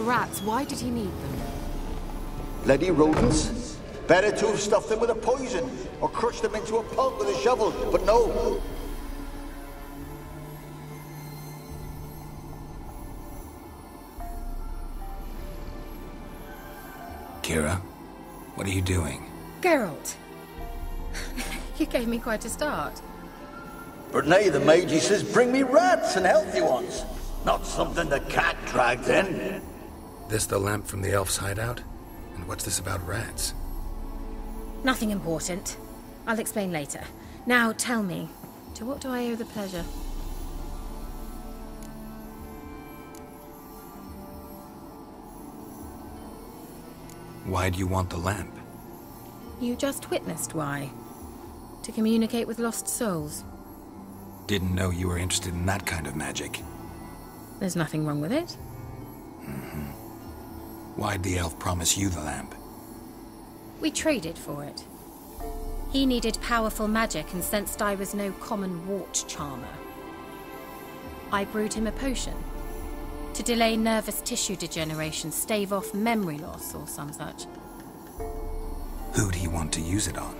to rats, why did he need them? Bloody rodents. Better to have stuffed them with a poison, or crushed them into a pulp with a shovel, but no. Kira, what are you doing? Geralt. You gave me quite a start. But now the mage, he says, bring me rats and healthy ones. Not something the cat dragged in. This the lamp from the elf's hideout? And what's this about rats? Nothing important. I'll explain later. Now tell me, to what do I owe the pleasure? Why do you want the lamp? You just witnessed why. To communicate with lost souls. Didn't know you were interested in that kind of magic. There's nothing wrong with it. Why'd the elf promise you the lamp? We traded for it. He needed powerful magic and sensed I was no common wart charmer. I brewed him a potion. To delay nervous tissue degeneration, stave off memory loss or some such. Who'd he want to use it on?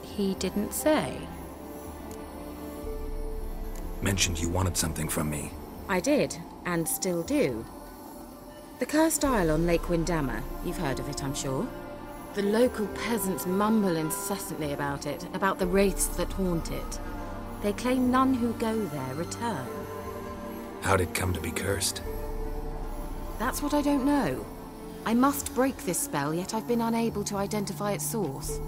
He didn't say. Mentioned you wanted something from me. I did, and still do. The Cursed Isle on Lake Windammer. You've heard of it, I'm sure. The local peasants mumble incessantly about it, about the wraiths that haunt it. They claim none who go there return. How'd it come to be cursed? That's what I don't know. I must break this spell, yet I've been unable to identify its source.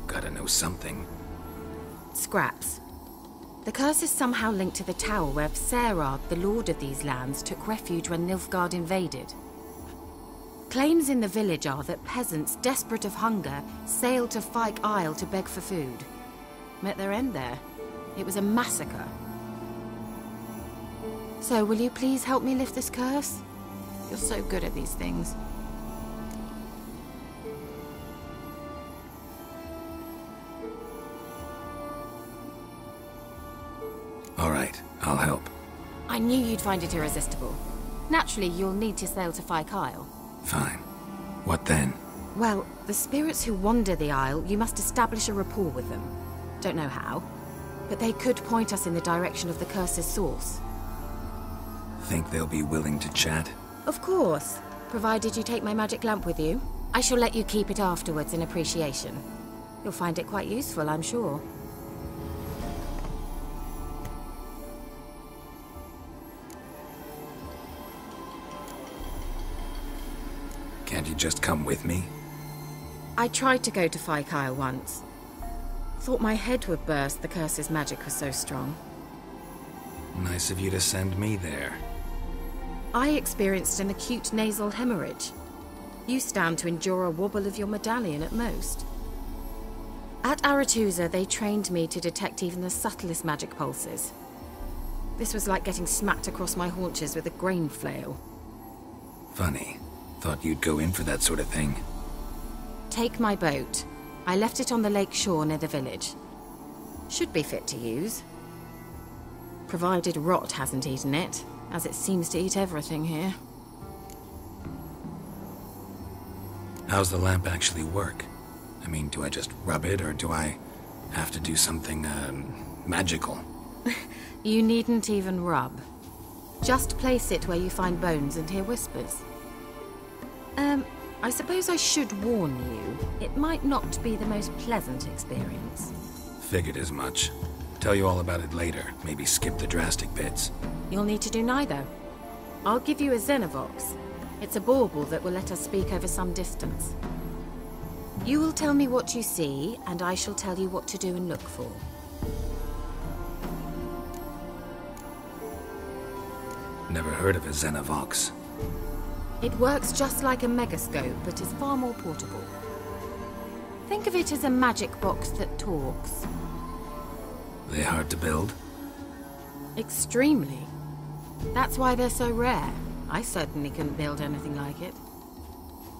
Gotta know something. Scraps. The curse is somehow linked to the tower where Serard, the lord of these lands, took refuge when Nilfgaard invaded. Claims in the village are that peasants, desperate of hunger, sailed to Fyke Isle to beg for food. Met their end there. It was a massacre. So, will you please help me lift this curse? You're so good at these things. All right, I'll help. I knew you'd find it irresistible. Naturally, you'll need to sail to Fyke Isle. Fine. What then? Well, the spirits who wander the Isle, you must establish a rapport with them. Don't know how, but they could point us in the direction of the curse's source. Think they'll be willing to chat? Of course, provided you take my magic lamp with you. I shall let you keep it afterwards in appreciation. You'll find it quite useful, I'm sure. Can't you just come with me? I tried to go to Fyke Isle once. Thought my head would burst, the curse's magic was so strong. Nice of you to send me there. I experienced an acute nasal hemorrhage. You stand to endure a wobble of your medallion at most. At Aretusa, they trained me to detect even the subtlest magic pulses. This was like getting smacked across my haunches with a grain flail. Funny. Thought you'd go in for that sort of thing. Take my boat. I left it on the lake shore near the village. Should be fit to use. Provided rot hasn't eaten it, as it seems to eat everything here. How's the lamp actually work? I mean, do I just rub it, or do I have to do something, magical? You needn't even rub. Just place it where you find bones and hear whispers. I suppose I should warn you, it might not be the most pleasant experience. Figured as much. Tell you all about it later, maybe skip the drastic bits. You'll need to do neither. I'll give you a Xenovox. It's a bauble that will let us speak over some distance. You will tell me what you see, and I shall tell you what to do and look for. Never heard of a Xenovox. It works just like a megascope, but is far more portable. Think of it as a magic box that talks. They hard to build? Extremely. That's why they're so rare. I certainly couldn't build anything like it.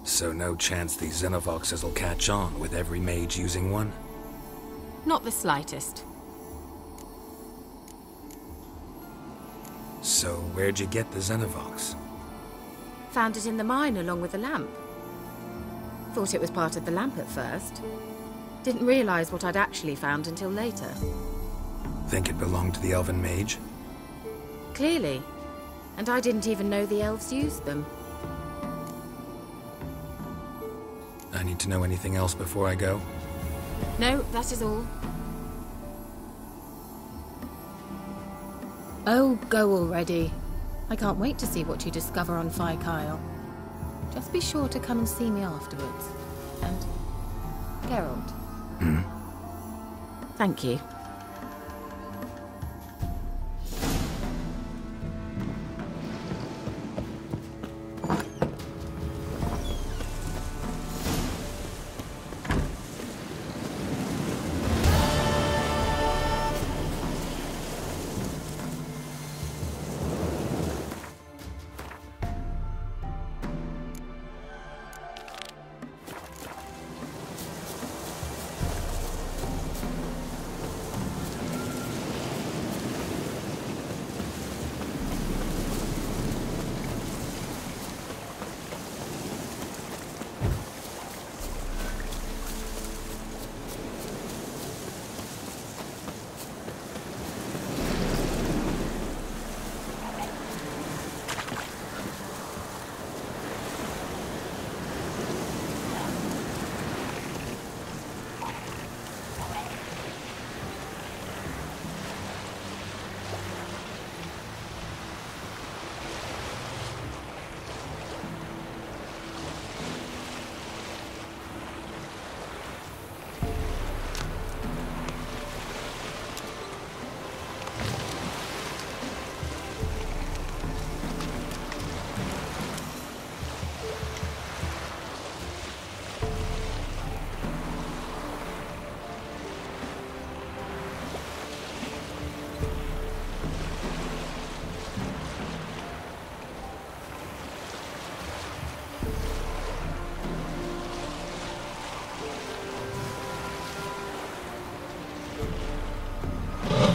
So no chance these Xenovoxes will catch on with every mage using one? Not the slightest. So where'd you get the Xenovox? Found it in the mine along with the lamp. Thought it was part of the lamp at first. Didn't realize what I'd actually found until later. Think it belonged to the elven mage? Clearly. And I didn't even know the elves used them. I need to know anything else before I go? No, that is all. Oh, go already. I can't wait to see what you discover on Kyle. Just be sure to come and see me afterwards. And Geralt. Thank you.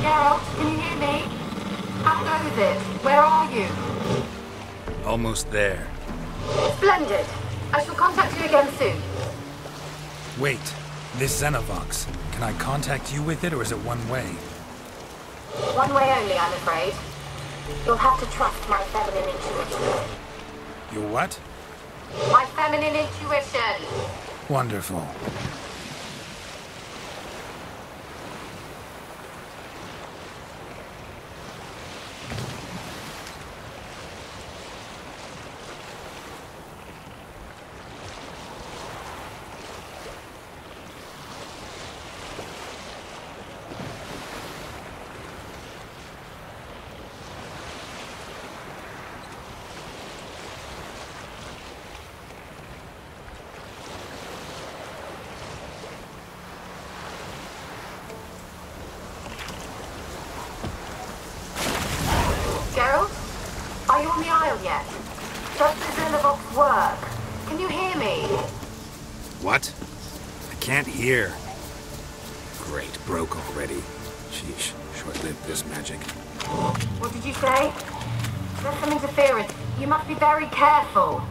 Geralt, can you hear me? How goes it? Where are you? Almost there. Splendid. I shall contact you again soon. Wait, this Xenovox. Can I contact you with it, or is it one way? One way only, I'm afraid. You'll have to trust my feminine intuition. Your what? My feminine intuition! Wonderful. Geralt? Are you on the Isle yet? Does the Xenovox work? Can you hear me? What? I can't hear. Great, broke already. Sheesh, short-lived this magic. What did you say? There's some interference. You must be very careful.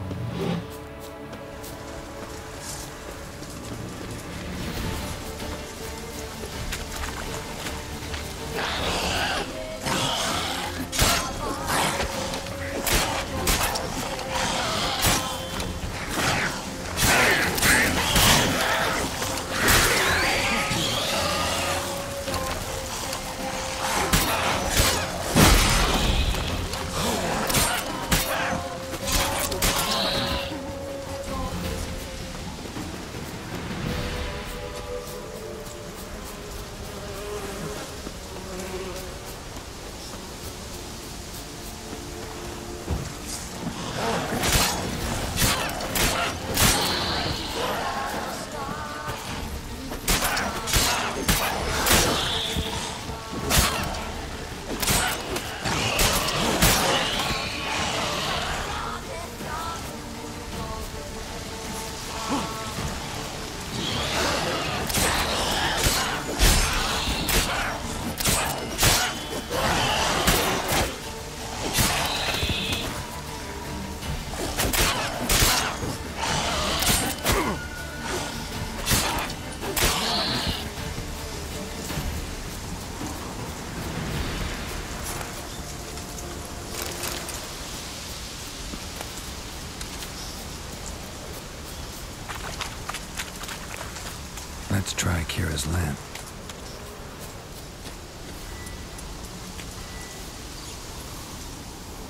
Let's try Kira's lamp.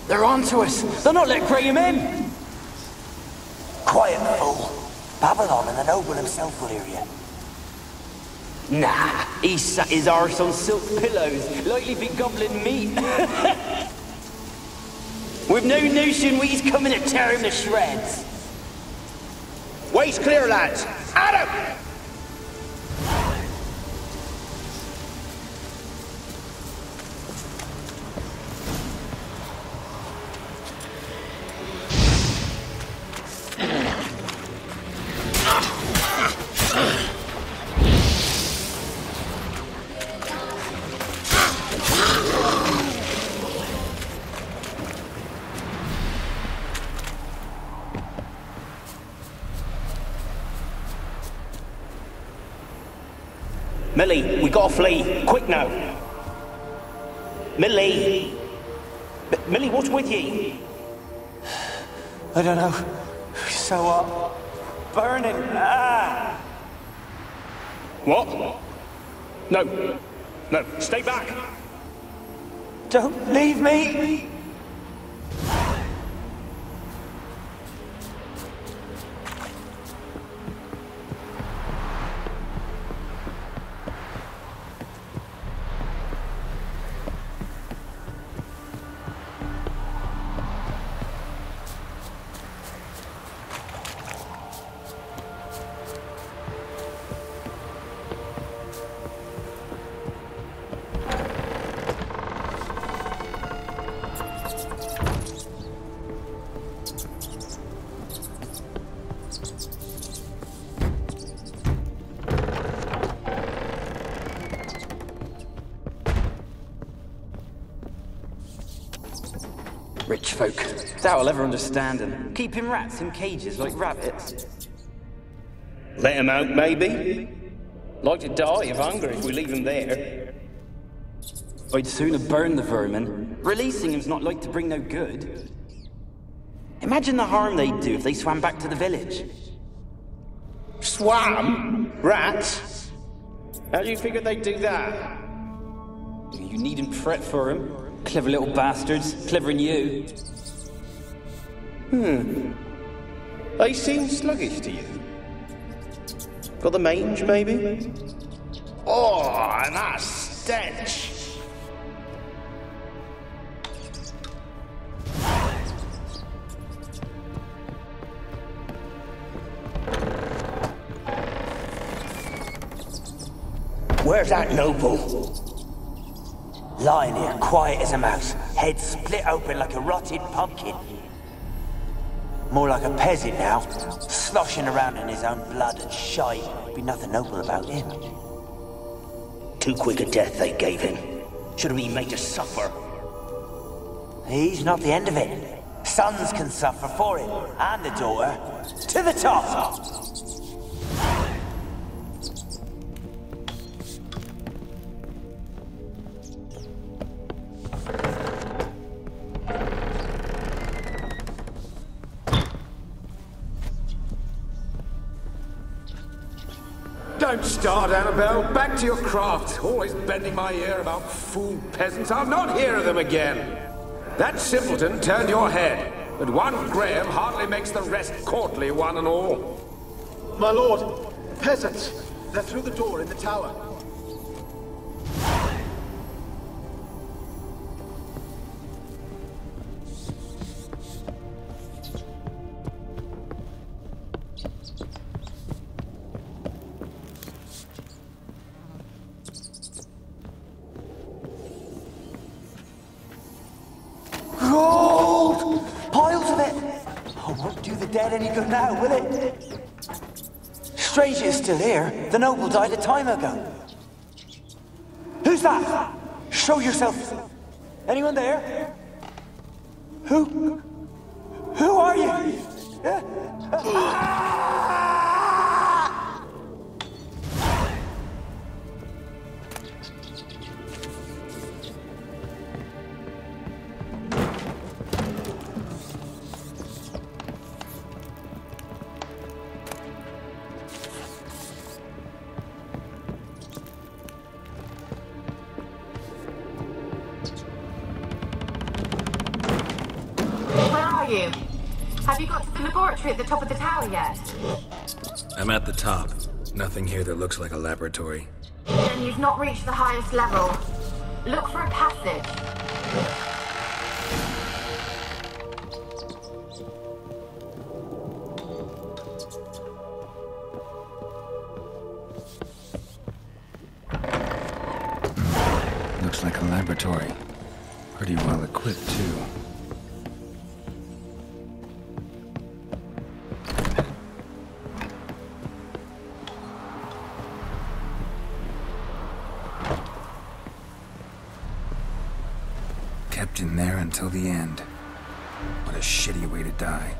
They're onto us! They'll not let Graham in! Quiet, fool. Babylon and the noble himself will hear you. Nah, he sat his arse on silk pillows, likely be gobbling meat. We've no notion he's coming to tear him to shreds. Way's clear, lads! Adam! Millie, we gotta flee. Quick now. Millie! Millie, what's with you? I don't know. So what? Burning. Ah! What? No. No, stay back. Don't leave me! Rich folk. Doubt I'll ever understand them. Keeping rats in cages like rabbits. Let him out, maybe? Like to die of hunger if we leave him there. I'd sooner burn the vermin. Releasing him's not like to bring no good. Imagine the harm they'd do if they swam back to the village. Swam? Rats? How do you figure they'd do that? You needn't fret for him. Clever little bastards. Clever than you. They seem sluggish to you. Got the mange, maybe? Oh, that stench! Where's that noble? Lying here, quiet as a mouse, head split open like a rotted pumpkin. More like a peasant now, sloshing around in his own blood and shite. Be nothing noble about him. Too quick a death they gave him. Should have been made to suffer. He's not the end of it. Sons can suffer for him, and the daughter. To the top! Don't start, Annabelle. Back to your craft. Always bending my ear about fool peasants. I'll not hear of them again. That simpleton turned your head, but one Graham hardly makes the rest courtly, one and all. My lord, peasants. They're through the door in the tower. Gold! Piles of it! Oh, won't do the dead any good now, will it? Strange it's still here. The noble died a time ago. Who's that? Show yourself. Anyone there? Who are you? you? Have you got to the laboratory at the top of the tower yet? I'm at the top. Nothing here that looks like a laboratory. Then you've not reached the highest level. Look for a passage. Looks like a laboratory. Pretty well equipped, too. Kept in there until the end. What a shitty way to die.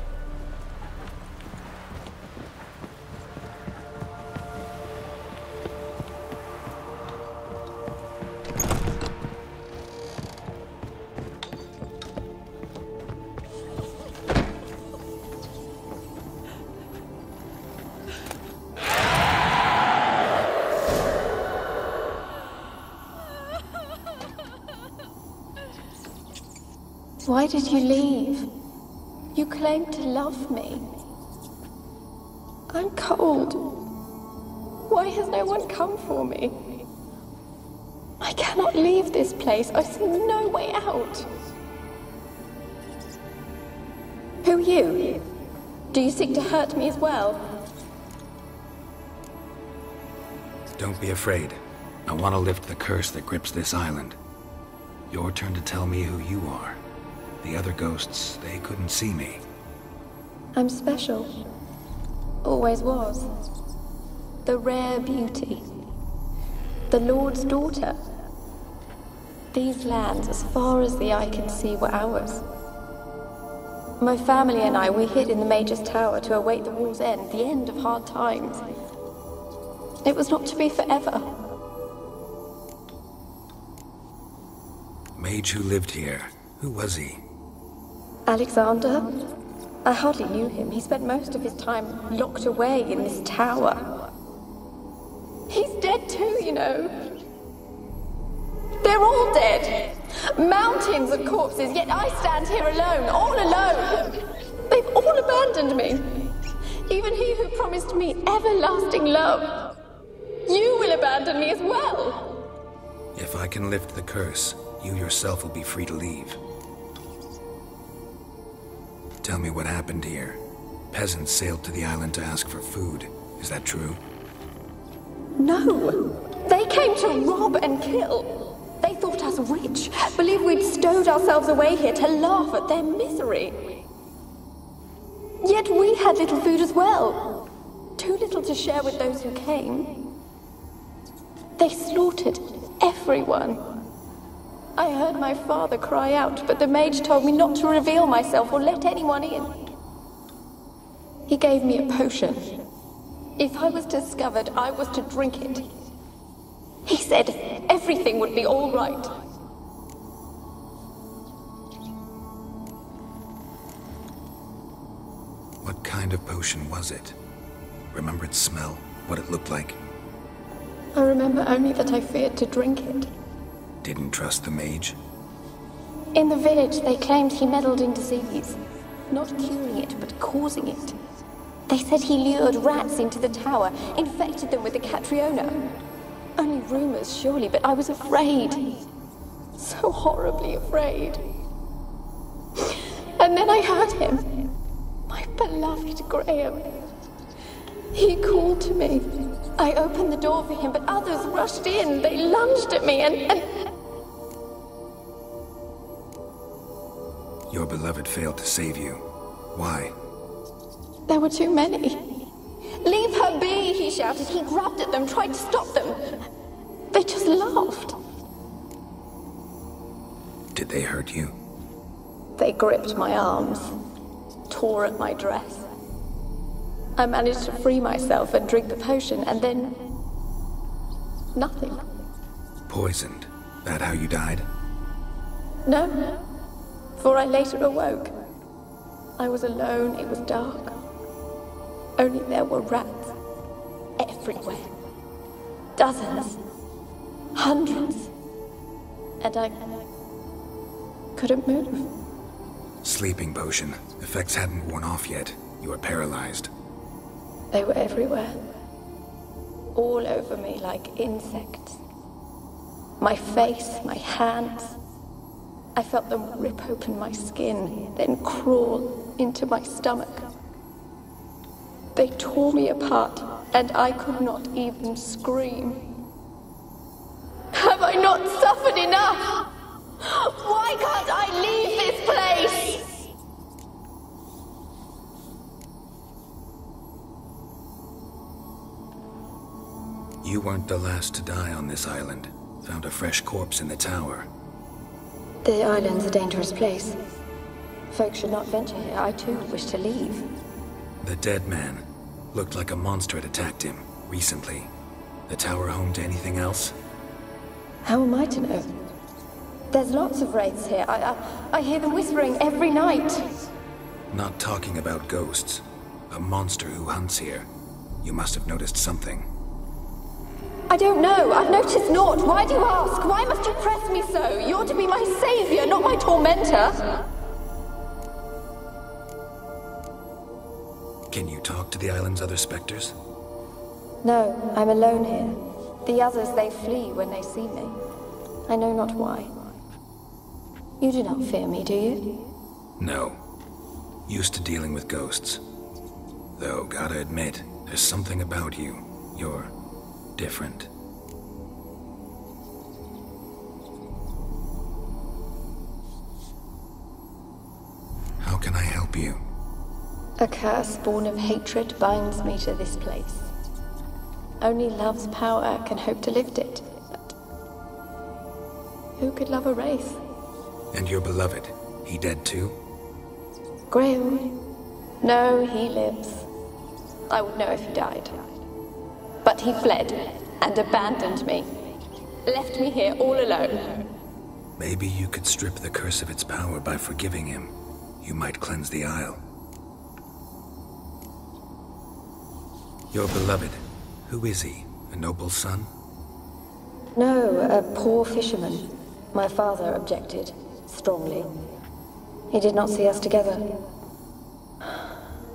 Why did you leave? You claimed to love me. I'm cold. Why has no one come for me? I cannot leave this place. I see no way out. Who are you? Do you seek to hurt me as well? Don't be afraid. I want to lift the curse that grips this island. Your turn to tell me who you are. The other ghosts, they couldn't see me. I'm special. Always was. The rare beauty. The Lord's daughter. These lands, as far as the eye can see, were ours. My family and I, we hid in the Major's Tower to await the war's end, the end of hard times. It was not to be forever. Mage who lived here. Who was he? Alexander? I hardly knew him. He spent most of his time locked away in this tower. He's dead too, you know. They're all dead. Mountains of corpses, yet I stand here alone, all alone. They've all abandoned me. Even he who promised me everlasting love. You will abandon me as well. If I can lift the curse, you yourself will be free to leave. Tell me what happened here. Peasants sailed to the island to ask for food. Is that true? No. They came to rob and kill. They thought us rich, believed we'd stowed ourselves away here to laugh at their misery. Yet we had little food as well. Too little to share with those who came. They slaughtered everyone. I heard my father cry out, but the mage told me not to reveal myself or let anyone in. He gave me a potion. If I was discovered, I was to drink it. He said everything would be all right. What kind of potion was it? Remember its smell? What it looked like? I remember only that I feared to drink it. Didn't trust the mage? In the village, they claimed he meddled in disease. Not curing it, but causing it. They said he lured rats into the tower, infected them with the Catriona. Only rumors, surely, but I was afraid. So horribly afraid. And then I heard him. My beloved Graham. He called to me. I opened the door for him, but others rushed in. They lunged at me and... Your beloved failed to save you. Why? There were too many. Leave her be, he shouted. He grabbed at them, tried to stop them. They just laughed. Did they hurt you? They gripped my arms, tore at my dress. I managed to free myself and drink the potion, and then... nothing. Poisoned? That how you died? No, for I later awoke. I was alone, it was dark. Only there were rats everywhere. Dozens. Hundreds. And I couldn't move. Sleeping potion. Effects hadn't worn off yet. You were paralyzed. They were everywhere. All over me like insects. My face, my hands. I felt them rip open my skin, then crawl into my stomach. They tore me apart, and I could not even scream. Have I not suffered enough? Why can't I leave this place? You weren't the last to die on this island. Found a fresh corpse in the tower. The island's a dangerous place. Folks should not venture here. I too wish to leave. The dead man. Looked like a monster had attacked him, recently. The tower home to anything else? How am I to know? There's lots of wraiths here. I hear them whispering every night. Not talking about ghosts. A monster who hunts here. You must have noticed something. I don't know. I've noticed naught. Why do you ask? Why must you press me so? You're to be my savior, not my tormentor. Can you talk to the island's other specters? No, I'm alone here. The others, they flee when they see me. I know not why. You do not fear me, do you? No. Used to dealing with ghosts. Though, gotta admit, there's something about you. You're different. How can I help you? A curse born of hatred binds me to this place. Only love's power can hope to lift it. But who could love a wraith? And your beloved, he dead too? Graham? No, he lives. I would know if he died. But he fled and abandoned me. Left me here all alone. Maybe you could strip the curse of its power by forgiving him. You might cleanse the Isle. Your beloved, who is he? A noble son? No, a poor fisherman. My father objected, strongly. He did not see us together.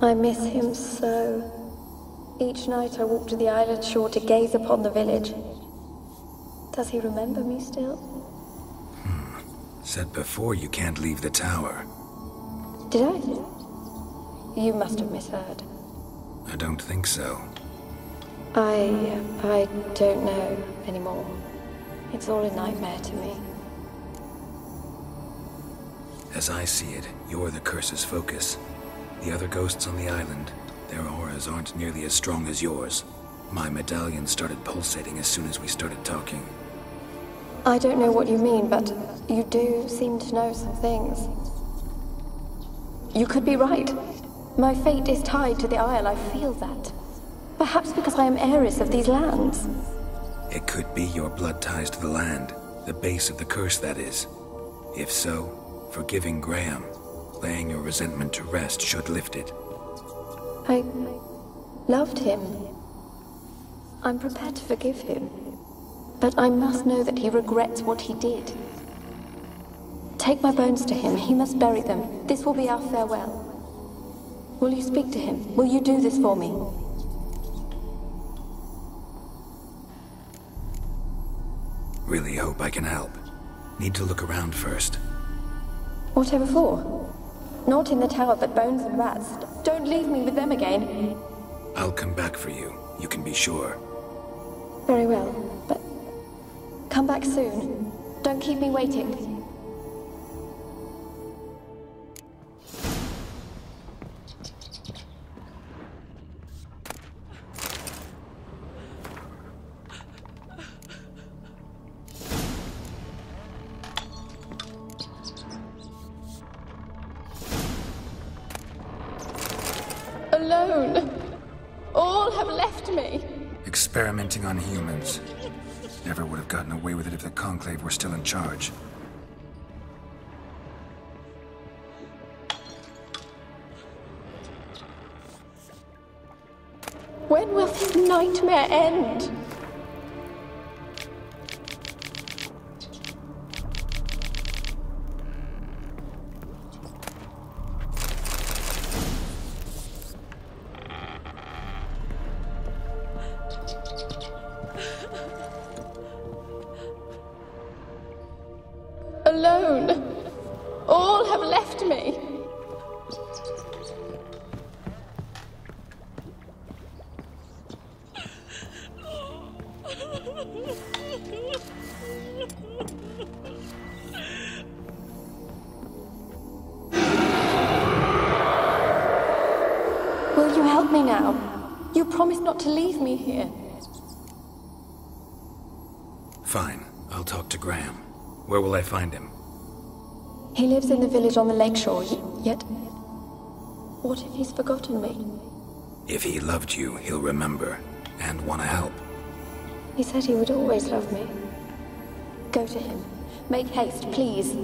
I miss him so. Each night I walk to the island shore to gaze upon the village. Does he remember me still? Said before you can't leave the tower. Did I? You must have misheard. I don't think so. I don't know anymore. It's all a nightmare to me. As I see it, you're the curse's focus. The other ghosts on the island, their auras aren't nearly as strong as yours. My medallion started pulsating as soon as we started talking. I don't know what you mean, but you do seem to know some things. You could be right. My fate is tied to the Isle, I feel that. Perhaps because I am heiress of these lands. It could be your blood ties to the land, the base of the curse, that is. If so, forgiving Graham, laying your resentment to rest should lift it. I loved him. I'm prepared to forgive him. But I must know that he regrets what he did. Take my bones to him. He must bury them. This will be our farewell. Will you speak to him? Will you do this for me? Really hope I can help. Need to look around first. Whatever for? Not in the tower, but bones and rats. Don't leave me with them again. I'll come back for you. You can be sure. Very well, but come back soon. Don't keep me waiting. Alone. All have left me. Experimenting on humans. Never would have gotten away with it if the Conclave were still in charge. When will this nightmare end? alone. All have left me. Will you help me now? You promised not to leave me here. Fine. I'll talk to Graham. Where will I find him? He lives in the village on the lakeshore, yet... What if he's forgotten me? If he loved you, he'll remember, and want to help. He said he would always love me. Go to him. Make haste, please.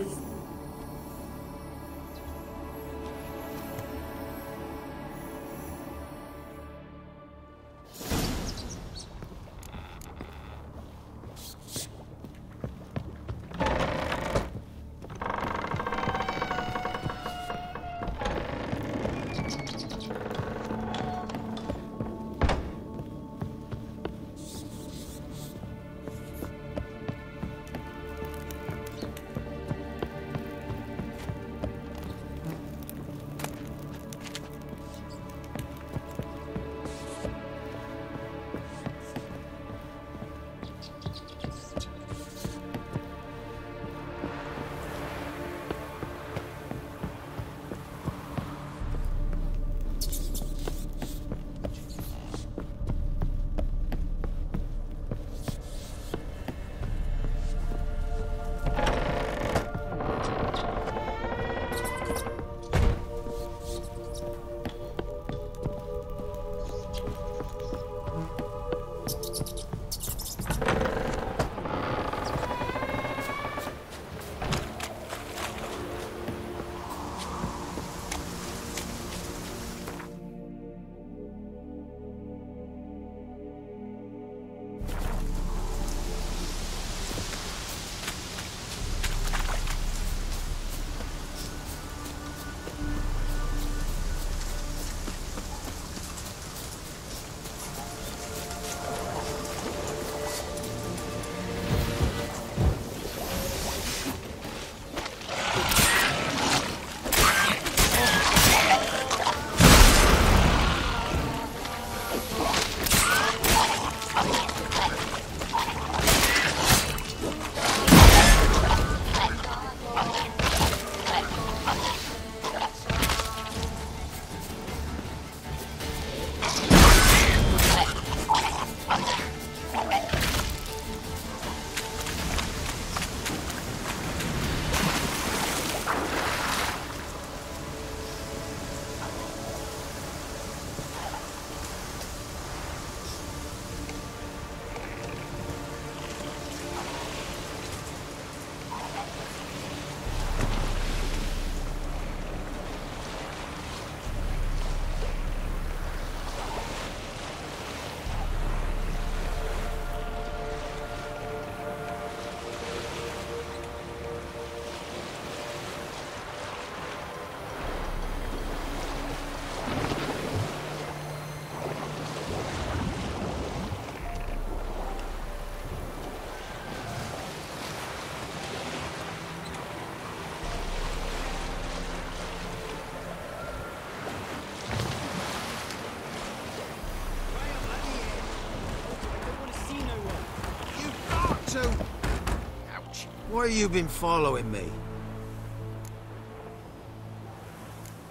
Why have you been following me?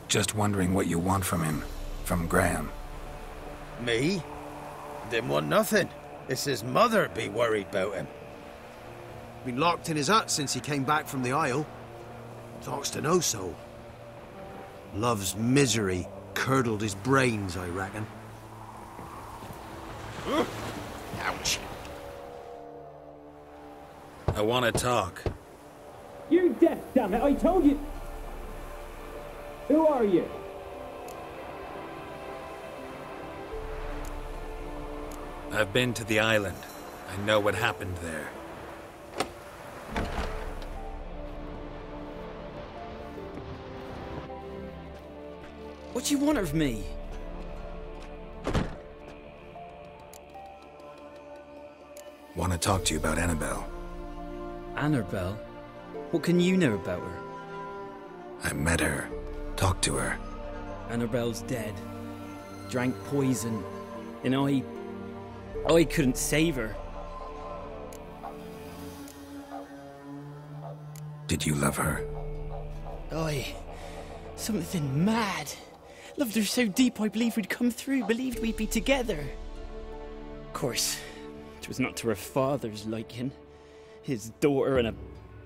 Just wondering what you want from him. From Graham. Me? Didn't want nothing. It's his mother be worried about him. Been locked in his hut since he came back from the Isle. Talks to no soul. Love's misery curdled his brains, I reckon. Ouch. I want to talk. You're deaf, damn it! I told you! Who are you? I've been to the island. I know what happened there. What do you want of me? Want to talk to you about Annabelle. Annabelle? What can you know about her? I met her. Talked to her. Annabelle's dead. Drank poison. And I couldn't save her. Did you love her? Something mad. Loved her so deep I believed we'd come through, believed we'd be together. Of course, it was not to her father's liking. His daughter and a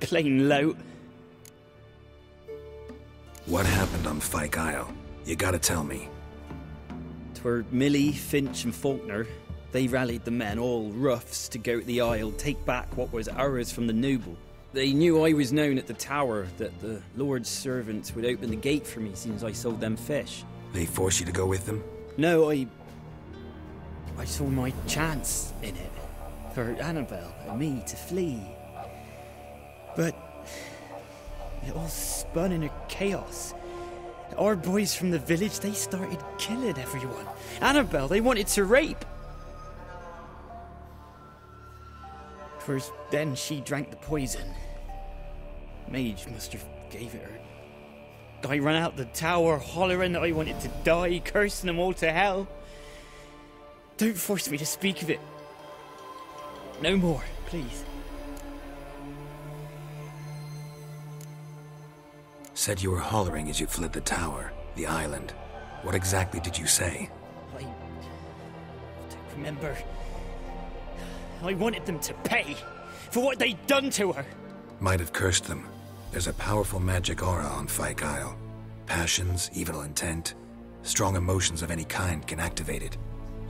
plain lout. What happened on Fyke Isle? You gotta tell me. 'Twere Millie, Finch and Faulkner. They rallied the men, all roughs, to go to the Isle, take back what was ours from the noble. They knew I was known at the tower, that the Lord's servants would open the gate for me as soon as I sold them fish. They forced you to go with them? No, I saw my chance in it. For Annabelle and me to flee. But it all spun in a chaos. Our boys from the village, they started killing everyone. Annabelle, they wanted to rape. 'Twas then she drank the poison. Mage must have gave it her. I ran out the tower hollering that I wanted to die, cursing them all to hell. Don't force me to speak of it. No more, please. Said you were hollering as you fled the tower, the island. What exactly did you say? I don't remember. I wanted them to pay for what they'd done to her. Might have cursed them. There's a powerful magic aura on Fyke Isle. Passions, evil intent, strong emotions of any kind can activate it.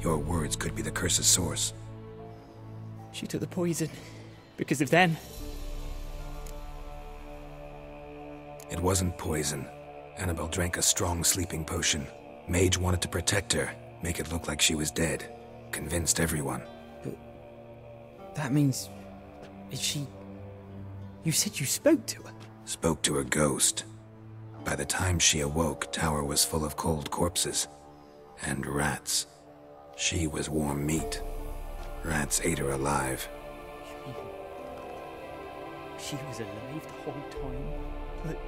Your words could be the curse's source. She took the poison because of them. It wasn't poison. Annabelle drank a strong sleeping potion. Mage wanted to protect her, make it look like she was dead. Convinced everyone. But that means... is she... You said you spoke to her? Spoke to a ghost. By the time she awoke, tower was full of cold corpses. And rats. She was warm meat. Rats ate her alive. She was alive the whole time? But...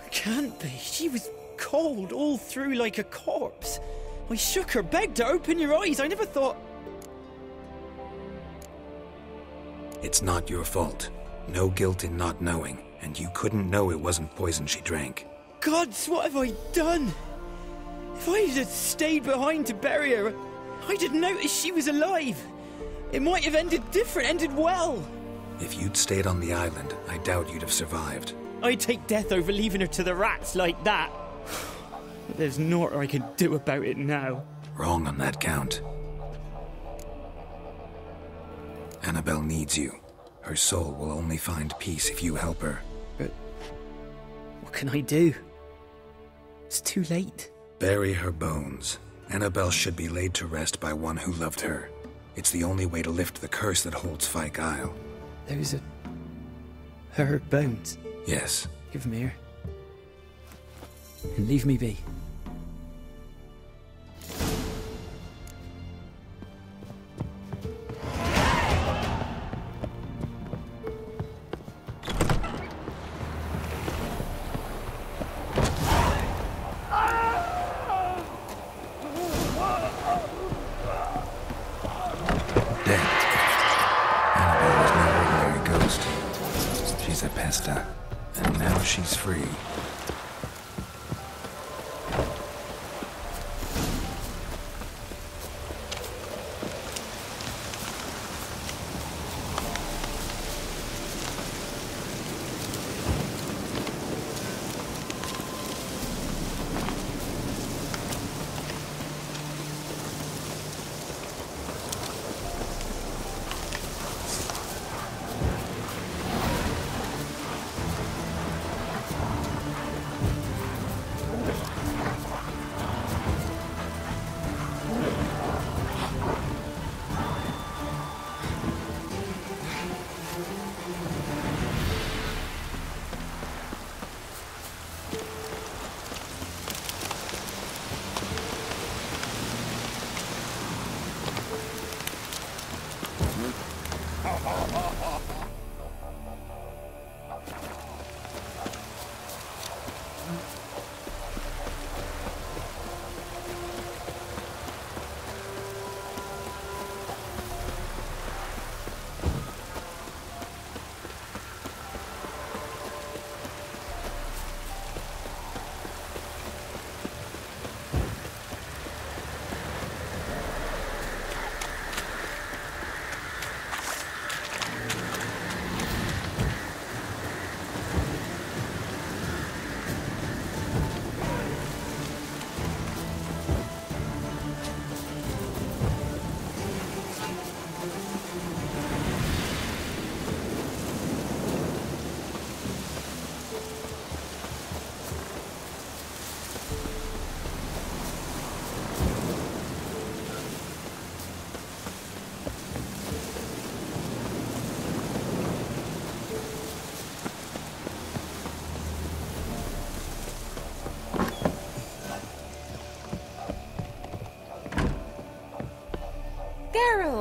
it can't be. She was cold all through like a corpse. I shook her, begged her, open your eyes. I never thought... It's not your fault. No guilt in not knowing, and you couldn't know it wasn't poison she drank. Gods, what have I done? If I had stayed behind to bury her, I didn't notice she was alive. It might have ended different, ended well. If you'd stayed on the island, I doubt you'd have survived. I'd take death over leaving her to the rats like that. But there's naught I can do about it now. Wrong on that count. Annabelle needs you. Her soul will only find peace if you help her. But what can I do? It's too late. Bury her bones. Annabelle should be laid to rest by one who loved her. It's the only way to lift the curse that holds Fyke Isle. Those are... her bones? Yes. Give them here. And leave me be. And now she's free.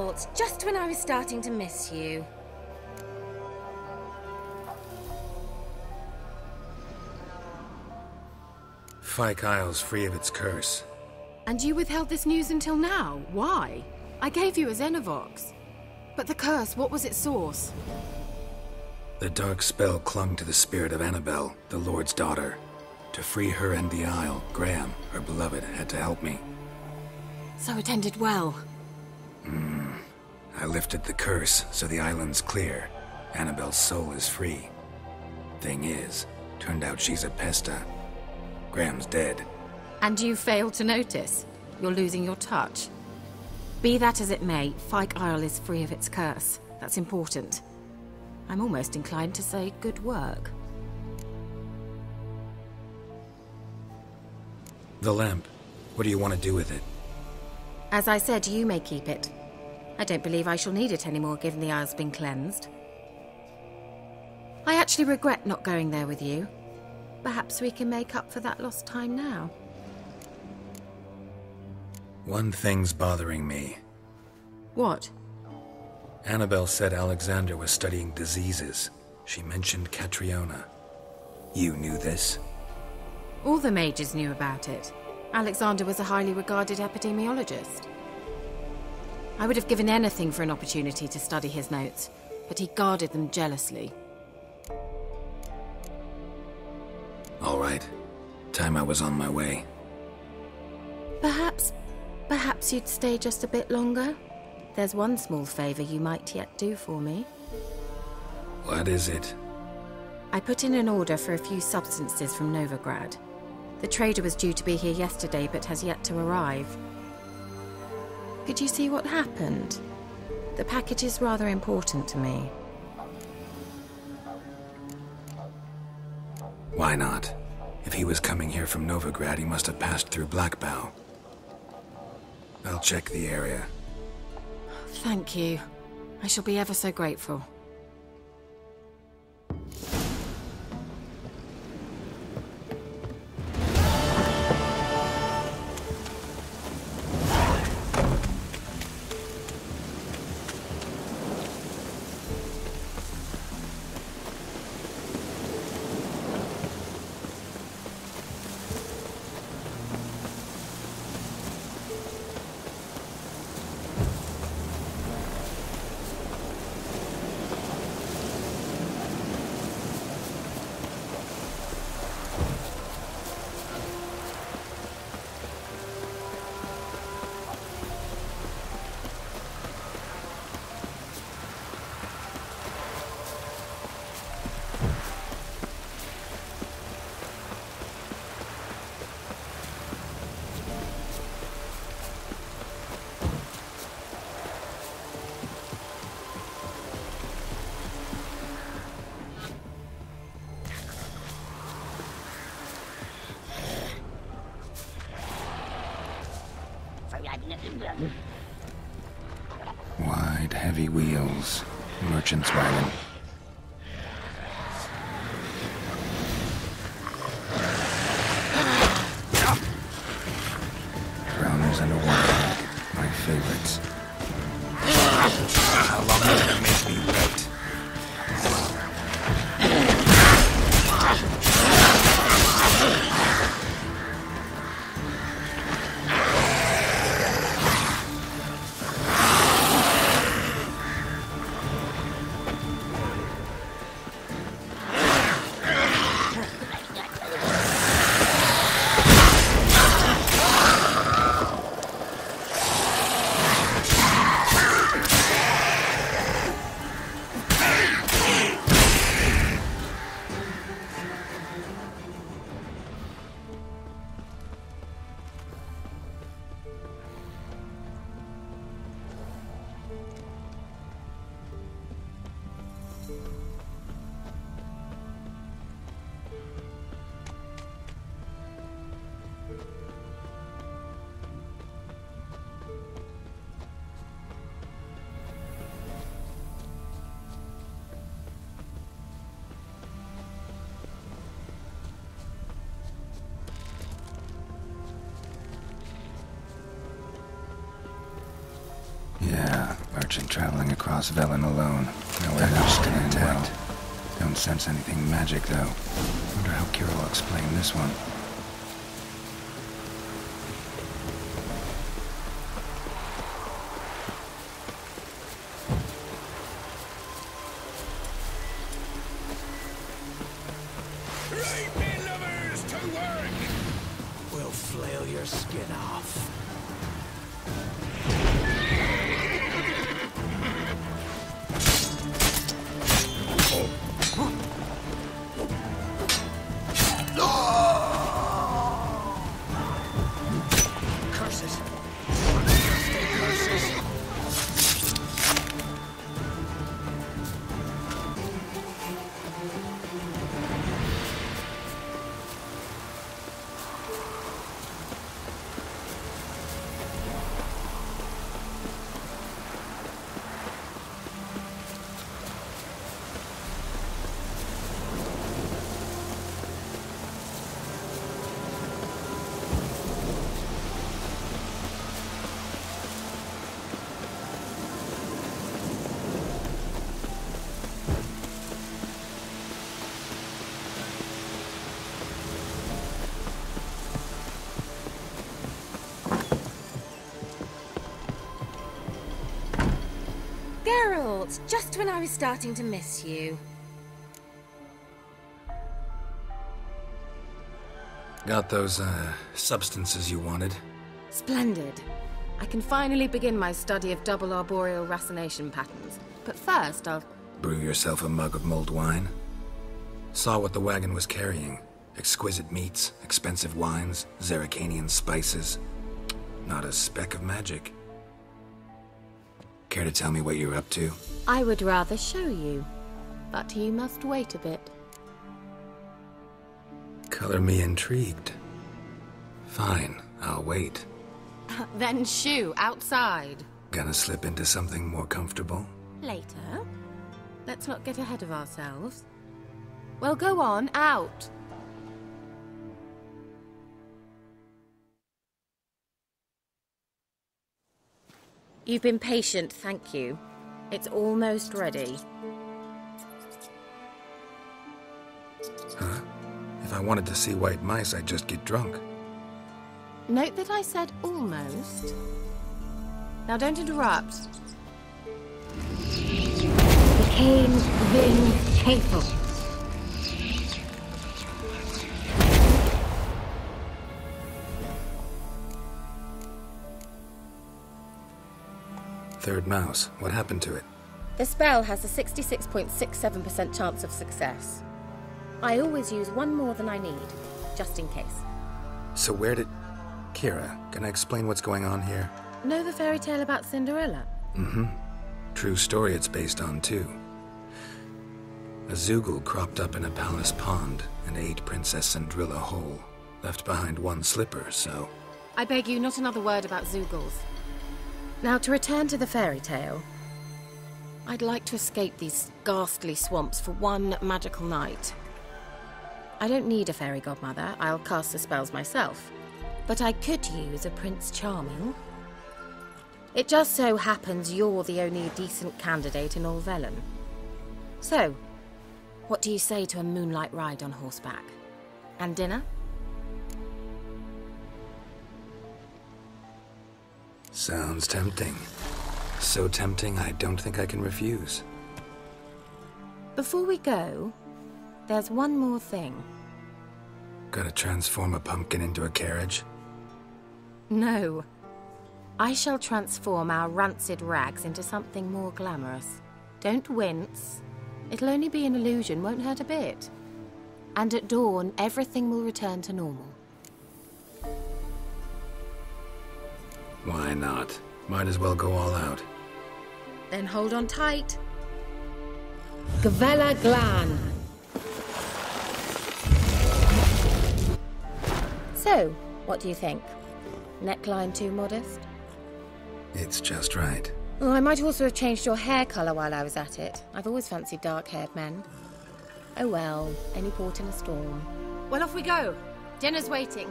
thoughts just when I was starting to miss you. Fyke Isle's free of its curse. And you withheld this news until now? Why? I gave you a Xenovox. But the curse, what was its source? The dark spell clung to the spirit of Annabelle, the Lord's daughter. To free her and the Isle, Graham, her beloved, had to help me. So it ended well. I lifted the curse, so the island's clear. Annabelle's soul is free. Thing is, turned out she's a pesta. Graham's dead. And you failed to notice? You're losing your touch. Be that as it may, Fyke Isle is free of its curse. That's important. I'm almost inclined to say good work. The lamp. What do you want to do with it? As I said, you may keep it. I don't believe I shall need it anymore, given the Isle's been cleansed. I actually regret not going there with you. Perhaps we can make up for that lost time now. One thing's bothering me. What? Annabelle said Alexander was studying diseases. She mentioned Catriona. You knew this? All the mages knew about it. Alexander was a highly regarded epidemiologist. I would have given anything for an opportunity to study his notes, but he guarded them jealously. All right. Time I was on my way. Perhaps you'd stay just a bit longer? There's one small favor you might yet do for me. What is it? I put in an order for a few substances from Novigrad. The trader was due to be here yesterday, but has yet to arrive. Could you see what happened? The package is rather important to me. Why not? If he was coming here from Novigrad, he must have passed through Blackbow. I'll check the area. Thank you. I shall be ever so grateful. Wide, heavy wheels. Merchant's wagon. Drowners and a water. My favorites. How long are you gonna make me wait? merchant traveling across Velen alone. Nowhere else to end well. Don't sense anything magic, though. Wonder how Kira will explain this one. Right, me lovers, to work! We'll flail your skin off. Curses! Geralt, just when I was starting to miss you. Got those, substances you wanted? Splendid. I can finally begin my study of double arboreal racination patterns. But first, I'll... Brew yourself a mug of mulled wine? Saw what the wagon was carrying. Exquisite meats, expensive wines, Zerrikanian spices. Not a speck of magic. Care to tell me what you're up to? I would rather show you, but you must wait a bit. Color me intrigued. Fine, I'll wait. Then shoo, outside. Gonna slip into something more comfortable? Later. Let's not get ahead of ourselves. Well, go on, out. You've been patient, thank you. It's almost ready. Huh? If I wanted to see white mice, I'd just get drunk. Note that I said almost. Now don't interrupt. Became Vin Hateful. Third mouse. What happened to it? The spell has a 66.67% chance of success. I always use one more than I need, just in case. So where did... Kira, can I explain what's going on here? Know the fairy tale about Cinderella? Mm-hmm. True story it's based on, too. A Zoogle cropped up in a palace pond and ate Princess Cinderella whole. Left behind one slipper, so... I beg you, not another word about Zoogles. Now, to return to the fairy tale. I'd like to escape these ghastly swamps for one magical night. I don't need a fairy godmother, I'll cast the spells myself. But I could use a Prince Charming. It just so happens you're the only decent candidate in all Velen. So, what do you say to a moonlight ride on horseback? And dinner? Sounds tempting. So tempting, I don't think I can refuse. Before we go, there's one more thing. Gotta transform a pumpkin into a carriage? No. I shall transform our rancid rags into something more glamorous. Don't wince. It'll only be an illusion, won't hurt a bit. And at dawn, everything will return to normal. Why not? Might as well go all out. Then hold on tight. Gavella Glan. So, what do you think? Neckline too modest? It's just right. Oh, I might also have changed your hair colour while I was at it. I've always fancied dark-haired men. Oh well, any port in a storm. Well, off we go. Dinner's waiting.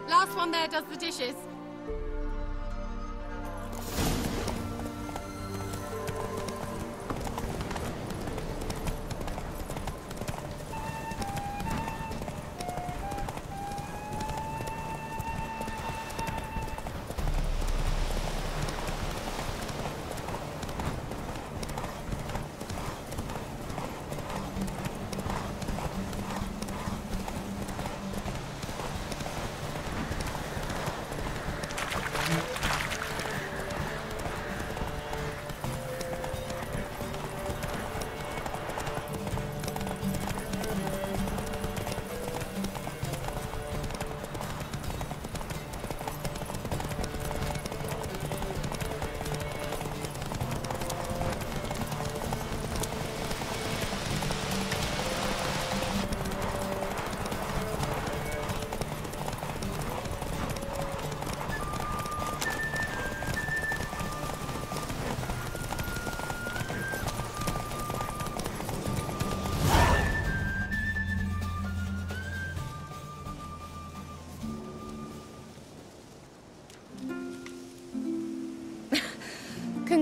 Last one there does the dishes.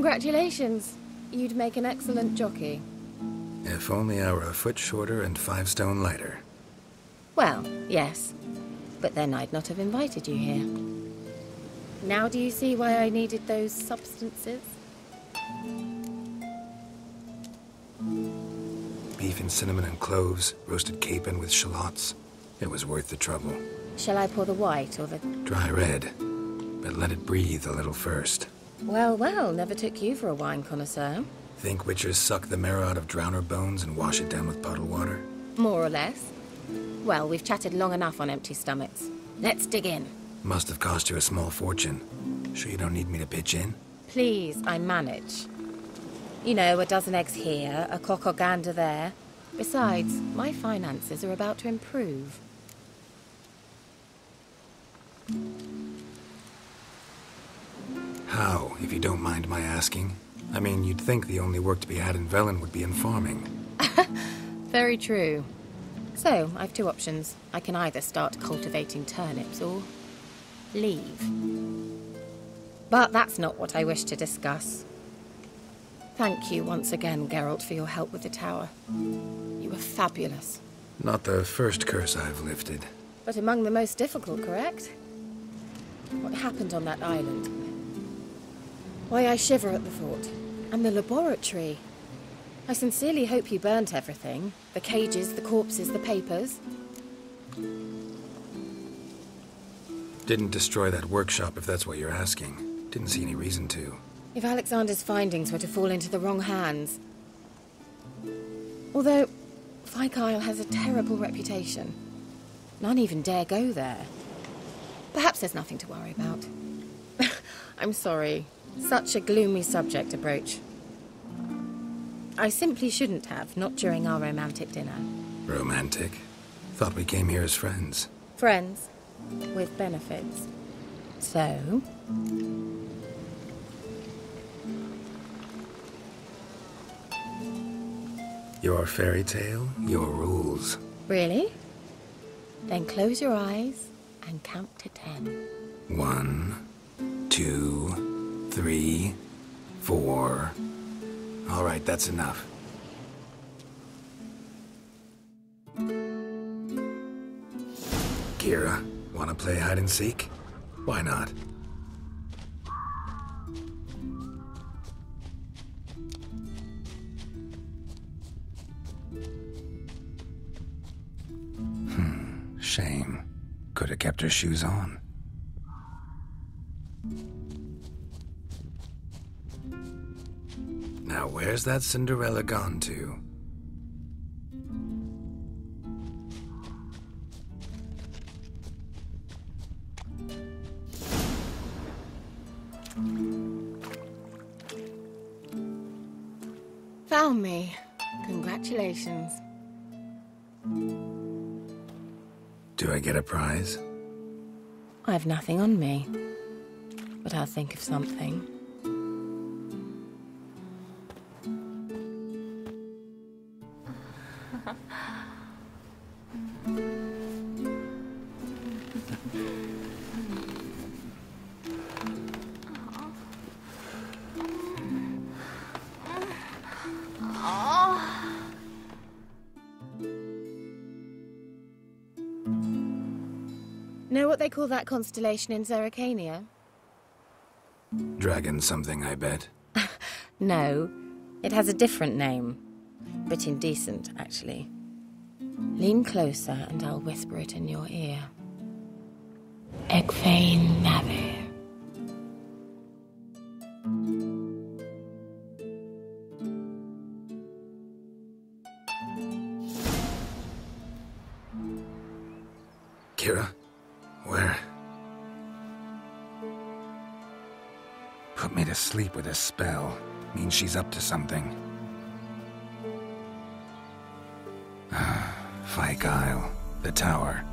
Congratulations. You'd make an excellent jockey. If only I were a foot shorter and 5 stone lighter. Well, yes. But then I'd not have invited you here. Now do you see why I needed those substances? Beef and cinnamon and cloves, roasted capon with shallots. It was worth the trouble. Shall I pour the white or the... Dry red, but let it breathe a little first. Well, well, never took you for a wine connoisseur. Think witchers suck the marrow out of drowner bones and wash it down with bottled water? More or less. Well, we've chatted long enough on empty stomachs. Let's dig in. Must have cost you a small fortune. Sure you don't need me to pitch in? Please, I manage. You know, a dozen eggs here, a cock or gander there. Besides, my finances are about to improve. How, if you don't mind my asking? I mean, you'd think the only work to be had in Velen would be in farming. Very true. So, I've 2 options. I can either start cultivating turnips or leave. But that's not what I wish to discuss. Thank you once again, Geralt, for your help with the tower. You were fabulous. Not the first curse I've lifted. But among the most difficult, correct? What happened on that island? Why, I shiver at the thought. And the laboratory. I sincerely hope you burnt everything. The cages, the corpses, the papers. Didn't destroy that workshop, if that's what you're asking. Didn't see any reason to. If Alexander's findings were to fall into the wrong hands. Although, Végigjátszás has a terrible reputation. None even dare go there. Perhaps there's nothing to worry about. I'm sorry. Such a gloomy subject to broach. I simply shouldn't have, not during our romantic dinner. Romantic? Thought we came here as friends. Friends, with benefits. So... Your fairy tale, your rules. Really? Then close your eyes and count to 10. 1, 2, 3, 4... All right, that's enough. Kira, wanna play hide and seek? Why not? Shame. Could have kept her shoes on. Now, where's that Cinderella gone to? Found me. Congratulations. Do I get a prize? I've nothing on me, but I'll think of something. Know what they call that constellation in Zerrikania? Dragon something, I bet. No, it has a different name. But indecent, actually. Lean closer and I'll whisper it in your ear. Egfain Navir. Kira? Where? Put me to sleep with a spell. Means she's up to something. Végigjátszás, the tower.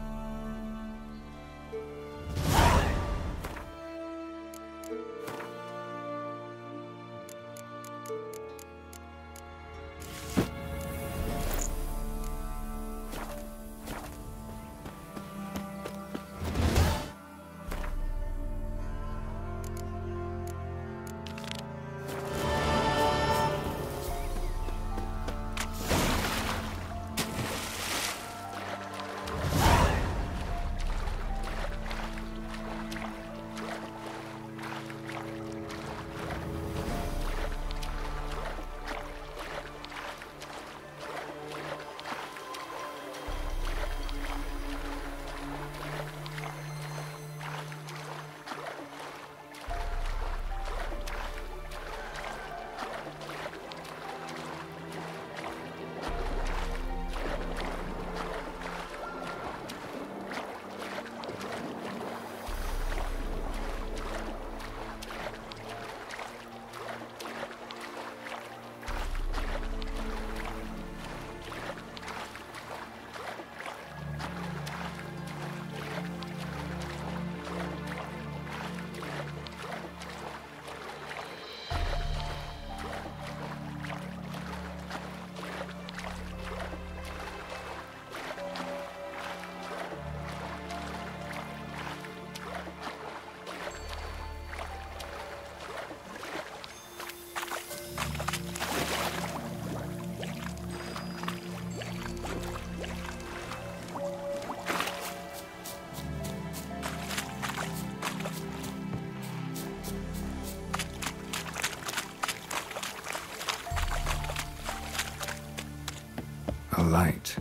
light.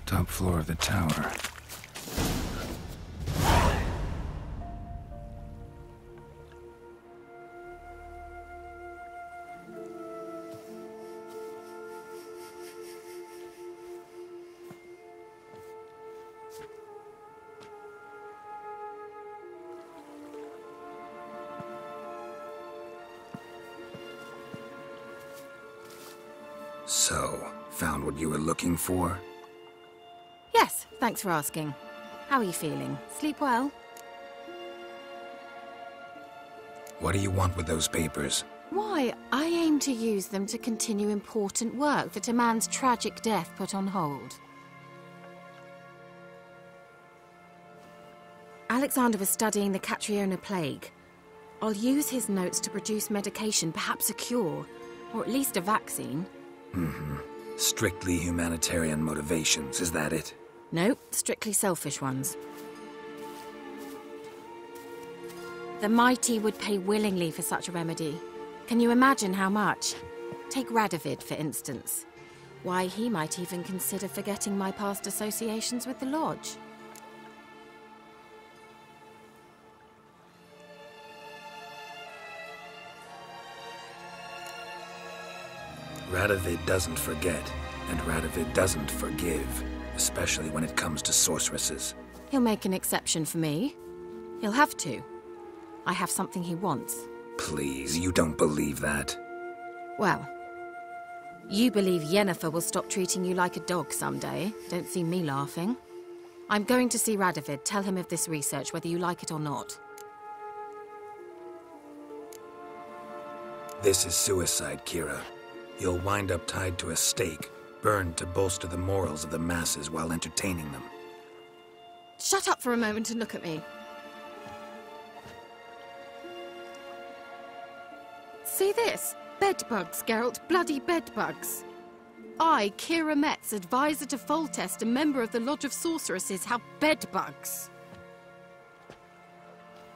Top floor of the tower. So, found what you were looking for? Yes, thanks for asking. How are you feeling? Sleep well? What do you want with those papers? Why, I aim to use them to continue important work that a man's tragic death put on hold. Alexander was studying the Catriona plague. I'll use his notes to produce medication, perhaps a cure, or at least a vaccine. Mm-hmm. Strictly humanitarian motivations, is that it? No, strictly selfish ones. The mighty would pay willingly for such a remedy. Can you imagine how much? Take Radovid, for instance. Why, he might even consider forgetting my past associations with the Lodge. Radovid doesn't forget, and Radovid doesn't forgive, especially when it comes to sorceresses. He'll make an exception for me. He'll have to. I have something he wants. Please, you don't believe that. Well, you believe Yennefer will stop treating you like a dog someday. Don't see me laughing. I'm going to see Radovid, tell him of this research, whether you like it or not. This is suicide, Kira. You'll wind up tied to a stake, burned to bolster the morals of the masses while entertaining them. Shut up for a moment and look at me. See this? Bedbugs, Geralt. Bloody bedbugs. I, Kira Metz, advisor to Foltest, a member of the Lodge of Sorceresses, have bedbugs.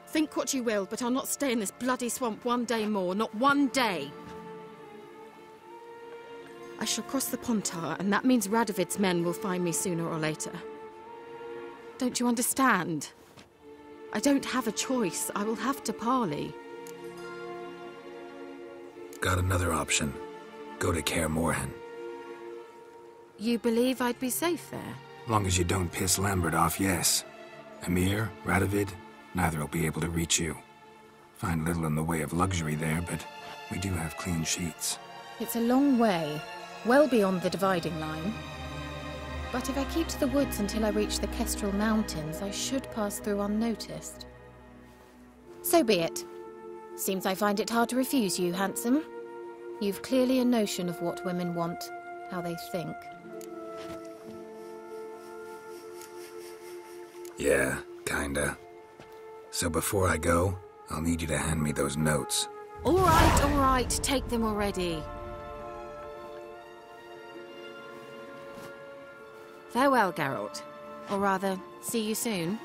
Think what you will, but I'll not stay in this bloody swamp one day more. Not one day. I shall cross the Pontar, and that means Radovid's men will find me sooner or later. Don't you understand? I don't have a choice. I will have to parley. Got another option. Go to Kaer Morhen. You believe I'd be safe there? Long as you don't piss Lambert off, yes. Emir, Radovid, neither will be able to reach you. Find little in the way of luxury there, but we do have clean sheets. It's a long way. Well beyond the dividing line. But if I keep to the woods until I reach the Kestrel Mountains, I should pass through unnoticed. So be it. Seems I find it hard to refuse you, handsome. You've clearly a notion of what women want, how they think. Yeah, kinda. So before I go, I'll need you to hand me those notes. All right, take them already. Farewell, Geralt. Or rather, see you soon.